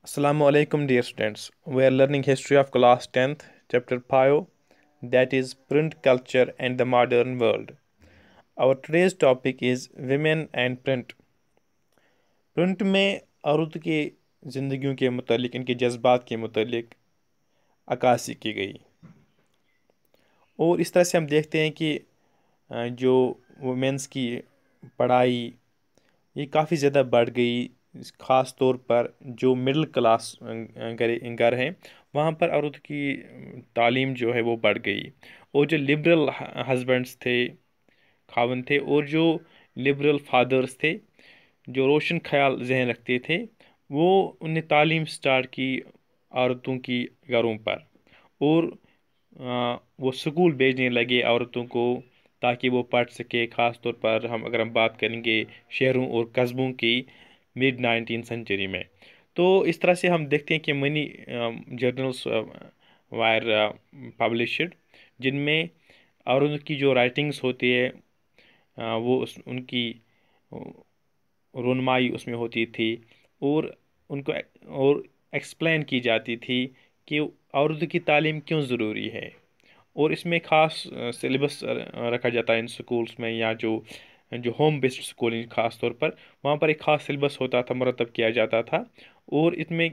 Assalamu alaikum, dear students. We are learning history of class 10th, chapter 5, that is print culture and the modern world. Our today's topic is women and print. Print में औरत की ज़िंदगियों के मुतालिक, इनके जज्बात के मुतालिक अक्कासी की गई। और इस तरह से हम देखते हैं कि जो वुमेंस की पढ़ाई ये काफ़ी ज़्यादा बढ़ गई। ख़ास तौर पर जो मिडिल क्लास घर हैं वहाँ पर औरत की तालीम जो है वो बढ़ गई। और जो लिबरल हस्बैंड्स थे, खावन थे, और जो लिबरल फादर्स थे जो रोशन ख्याल जहन रखते थे, वो उन्हें तालीम स्टार्ट की औरतों की घरों पर। और वो स्कूल भेजने लगे औरतों को ताकि वो पढ़ सके। ख़ास तौर पर अगर हम बात करेंगे शहरों और कस्बों की मिड 19 सेंचुरी में, तो इस तरह से हम देखते हैं कि मनी जर्नल्स वायर पब्लिश्ड, जिनमें औरतों की जो राइटिंग्स होती है उनकी रुनमाई उसमें होती थी। और उनको और एक्सप्लेन की जाती थी कि औरतों की तालीम क्यों ज़रूरी है। और इसमें ख़ास सिलेबस रखा जाता है इन स्कूल्स में, या जो जो होम बेस्ड स्कूलिंग ख़ास तौर पर वहाँ पर एक ख़ास सिलेबस होता था, मुरतब किया जाता था। और इसमें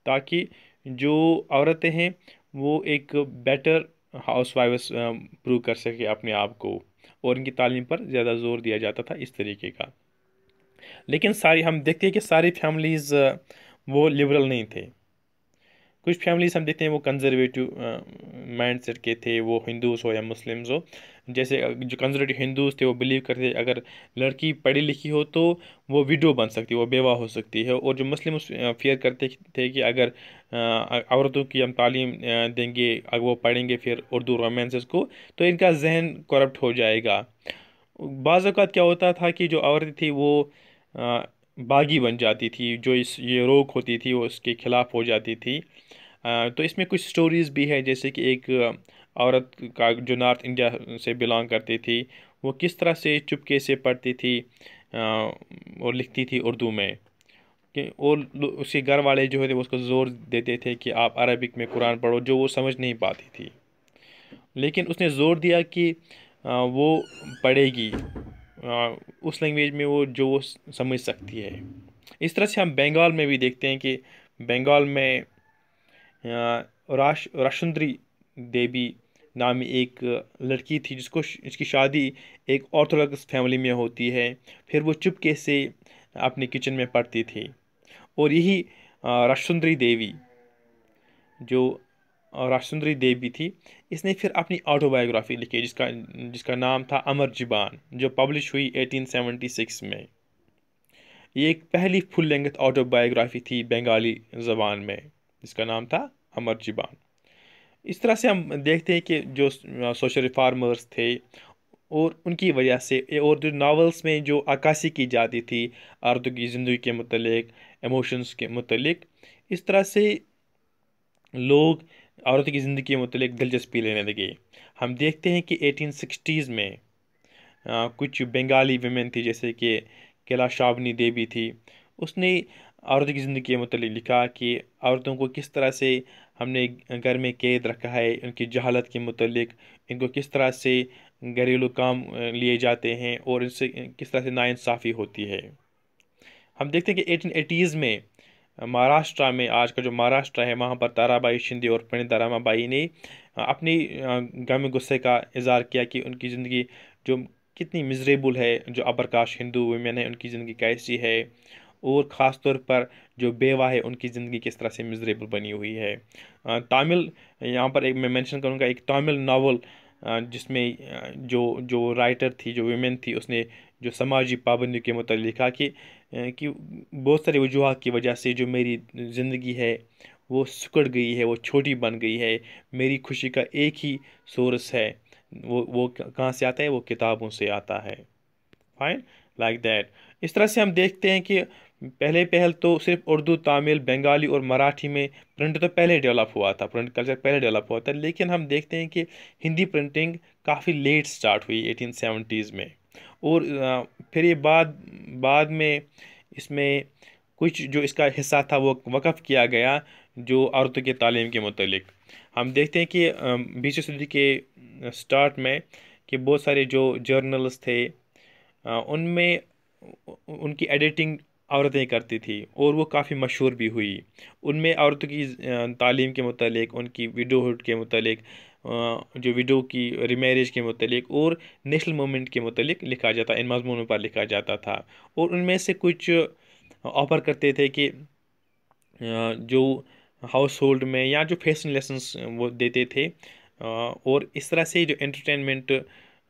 ताकि जो औरतें हैं वो एक बेटर हाउस वाइफ्स प्रूव कर सके अपने आप को, और इनकी तालीम पर ज़्यादा जोर दिया जाता था इस तरीके का। लेकिन सारी हम देखते हैं कि सारी फैमिलीज़ वो लिबरल नहीं थे। कुछ फैमिलीज हम देखते हैं वो कंजर्वेटिव माइंड सेट के थे, वो हिंदूज हो या मुस्लिम्स हो। जैसे जो कंजर्वेटिव हिंदूज थे वो बिलीव करते थे अगर लड़की पढ़ी लिखी हो तो वो विडो बन सकती है, वो बेवा हो सकती है। और जो मुस्लिम फियर करते थे कि अगर औरतों की हम तालीम देंगे, अगर वो पढ़ेंगे फिर उर्दू रोमांसेस को, तो इनका जहन करप्ट हो जाएगा। बाज़ औक़ात क्या होता था कि जो औरत थी वो बागी बन जाती थी, जो ये रोक होती थी वो उसके खिलाफ हो जाती थी। तो इसमें कुछ स्टोरीज़ भी है, जैसे कि एक औरत का जो नॉर्थ इंडिया से बिलोंग करती थी, वो किस तरह से चुपके से पढ़ती थी और लिखती थी उर्दू में। और उसके घर वाले जो है वो उसको ज़ोर देते थे कि आप अरबिक में कुरान पढ़ो, जो वो समझ नहीं पाती थी। लेकिन उसने ज़ोर दिया कि वो पढ़ेगी उस लैंग्वेज में वो समझ सकती है। इस तरह से हम बंगाल में भी देखते हैं कि बंगाल में राशुंद्री देवी नामी एक लड़की थी जिसकी शादी एक ऑर्थोडॉक्स फैमिली में होती है। फिर वो चुपके से अपने किचन में पढ़ती थी। और यही राशुंद्री देवी जो राशुंद्री देवी थी, इसने फिर अपनी ऑटोबायोग्राफी लिखी जिसका जिसका नाम था अमर जुबान, जो पब्लिश हुई 1876 में। ये एक पहली फुल लेंथ ऑटोबायोग्राफी थी बंगाली ज़बान में, जिसका नाम था अमर जुबान। इस तरह से हम देखते हैं कि जो सोशल रिफार्मर्स थे और उनकी वजह से, और जो नावल्स में जो अक्कासी की जाती थी औरतों की ज़िंदगी के मुतल्लिक, एमोशंस के मुतल्लिक, इस तरह से लोग औरतों की ज़िंदगी के मुतल्लिक दिलचस्पी लेने लगे। हम देखते हैं कि 1860s में कुछ बंगाली वुमेन थी, जैसे कि कैलाशाबनी देवी थी। उसने औरतों की ज़िंदगी के मुतल्लिक लिखा कि औरतों को किस तरह से हमने घर में कैद रखा है, उनकी जहालत के मुतल्लिक, इनको किस तरह से घरेलू काम लिए जाते हैं और इनसे किस तरह से नाइंसाफ़ी होती है। हम देखते हैं कि 1880s में महाराष्ट्र में, आज का जो महाराष्ट्र है, वहाँ पर ताराबाई शिंदे और पंडित रमाबाई ने अपनी गम गुस्से का इजहार किया कि उनकी ज़िंदगी जो कितनी मिजरेबल है, जो अपर कास्ट हिंदू वुमेन है उनकी ज़िंदगी कैसी है। और ख़ास तौर पर जो बेवा है उनकी ज़िंदगी किस तरह से मिजरेबल बनी हुई है। तामिल, यहाँ पर एक मैं मेंशन करूँगा, एक तामिल नावल जिसमें जो जो राइटर थी, जो वुमेन थी, उसने जो समाजी पाबंदी के मुताबिक लिखा कि बहुत सारी वजूहत की वजह से जो मेरी ज़िंदगी है वो सिकुड़ गई है, वो छोटी बन गई है। मेरी खुशी का एक ही सोर्स है, वो कहाँ से आता है, वो किताबों से आता है। Fine, like that. इस तरह से हम देखते हैं कि पहले पहल तो सिर्फ उर्दू, तमिल, बंगाली और मराठी में प्रिंट तो पहले डेवलप हुआ था, प्रिंट कल्चर पहले डेवलप हुआ था। लेकिन हम देखते हैं कि हिंदी प्रिंटिंग काफ़ी लेट स्टार्ट हुई 1870s में। और फिर ये बाद बाद में इसमें कुछ जो इसका हिस्सा था वो वक़्फ़ किया गया जो औरतों के तालीम के मुतल्लिक। हम देखते हैं कि 20वीं सदी के स्टार्ट में कि बहुत सारे जो जर्नल्स थे उनमें उनकी एडिटिंग औरतें करती थी और वो काफ़ी मशहूर भी हुई। उनमें औरतों की तालीम के मुतल्लिक, उनकी विडोहुड के मुतल्लिक, जो विडो की रिमैरिज के मुतल्लिक और नेशनल मूवमेंट के मुतल्लिक लिखा जाता, इन मज़मूनों पर लिखा जाता था। और उनमें से कुछ ऑफ़र करते थे कि जो हाउस होल्ड में या जो फैशन लेसन्स वो देते थे, और इस तरह से जो एंटरटेनमेंट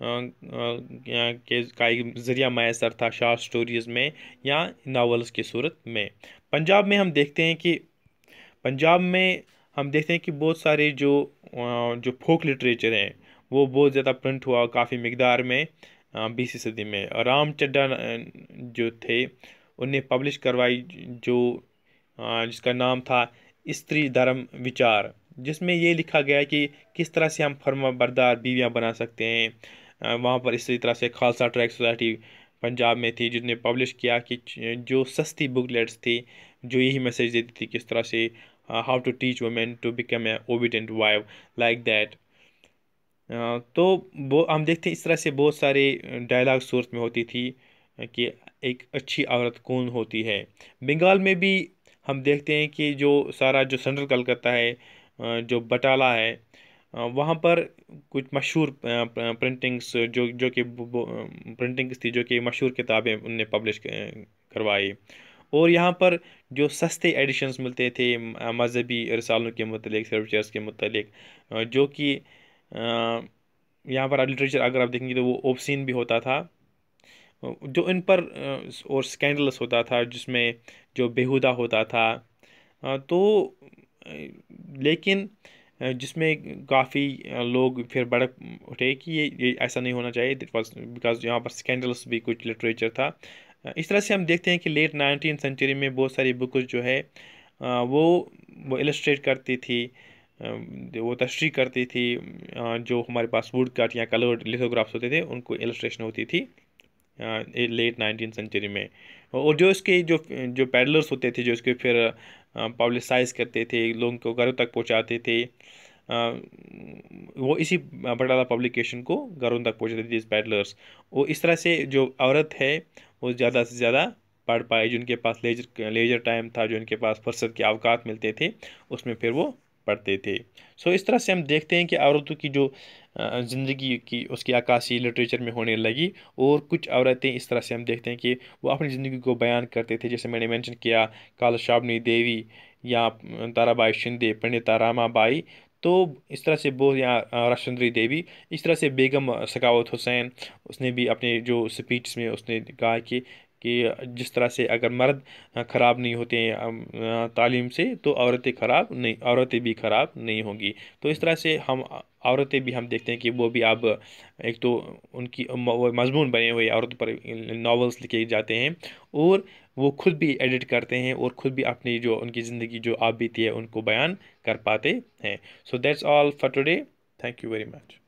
के का एक ज़रिया मैसर था शॉर्ट स्टोरीज़ में या नावल्स की सूरत में। पंजाब में हम देखते हैं कि पंजाब में हम देखते हैं कि बहुत सारे जो फोक लिटरेचर हैं वो बहुत ज़्यादा प्रिंट हुआ काफ़ी मकदार में 20वीं सदी में। राम चड्ढा जो थे उन्हें पब्लिश करवाई, जो जिसका नाम था स्त्री धर्म विचार, जिसमें ये लिखा गया है कि किस तरह से हम फर्मा बरदार बीवियाँ बना सकते हैं। वहाँ पर इसी तरह से खालसा ट्रैक सोसाइटी पंजाब में थी जिसने पब्लिश किया कि जो सस्ती बुकलेट्स थी जो यही मैसेज देती थी किस तरह से how to teach women to become a obedient wife like that. तो वो हम देखते हैं इस तरह से बहुत सारे डायलॉग सोर्स में होती थी कि एक अच्छी औरत कौन होती है। बंगाल में भी हम देखते हैं कि जो सारा जो सेंट्रल कलकत्ता है, जो बटाला है, वहाँ पर कुछ मशहूर प्रिंटिंग्स जो कि प्रिंटिंग्स थी जो कि मशहूर किताबें उनने पब्लिश करवाई। और यहाँ पर जो सस्ते एडिशंस मिलते थे मजहबी रिसालों के मुतलिक, स्क्रिप्चर्स के मुतलिक, जो कि यहाँ पर लिटरेचर अगर आप देखेंगे तो वो ओब्सीन भी होता था, जो इन पर और स्कैंडलस होता था, जिसमें जो बेहुदा होता था। तो लेकिन जिसमें काफ़ी लोग फिर भड़क उठे कि ये ऐसा नहीं होना चाहिए, बिकॉज यहाँ पर स्कैंडल्स भी कुछ लिटरेचर था। इस तरह से हम देखते हैं कि लेट 19th सेंचुरी में बहुत सारी बुक्स जो है वो इलस्ट्रेट करती थी, वो तशरीह करती थी। जो हमारे पास वुड कट या कलर्ड लिथोग्राफ्स होते थे उनको इलस्ट्रेशन होती थी लेट 19th सेंचुरी में। और जो इसके जो पैडलर्स होते थे जो इसके फिर पब्लिसाइज करते थे, लोगों को घरों तक पहुंचाते थे, वो इसी बटाला पब्लिकेशन को घरों तक पहुंचाते थे इस पैडलर्स। और इस तरह से जो औरत है वो ज़्यादा से ज़्यादा पढ़ पाए, जिनके पास लेजर टाइम था, जो इनके पास फुर्सत के अवकात मिलते थे, उसमें फिर वो पढ़ते थे। सो इस तरह से हम देखते हैं कि औरतों की जो ज़िंदगी की उसकी अक्कासी लिटरेचर में होने लगी। और कुछ औरतें इस तरह से हम देखते हैं कि वो अपनी ज़िंदगी को बयान करते थे, जैसे मैंने मेंशन किया कालशाबनी देवी या ताराबाई शिंदे, पंडिता रामाबाई। तो इस तरह से बहुत, या राजचंद्री देवी, इस तरह से बेगम सखावत हुसैन, उसने भी अपने जो स्पीच में उसने कहा कि जिस तरह से अगर मर्द ख़राब नहीं होते हैं तालीम से, तो औरतें भी ख़राब नहीं होंगी। तो इस तरह से हम औरतें भी हम देखते हैं कि वो भी अब एक तो उनकी वो मजमून बने हुए औरतों पर नावल्स लिखे जाते हैं, और वो खुद भी एडिट करते हैं और खुद भी अपनी जो उनकी ज़िंदगी जो आप बीती है उनको बयान कर पाते हैं। So that's all for today. Thank you very much.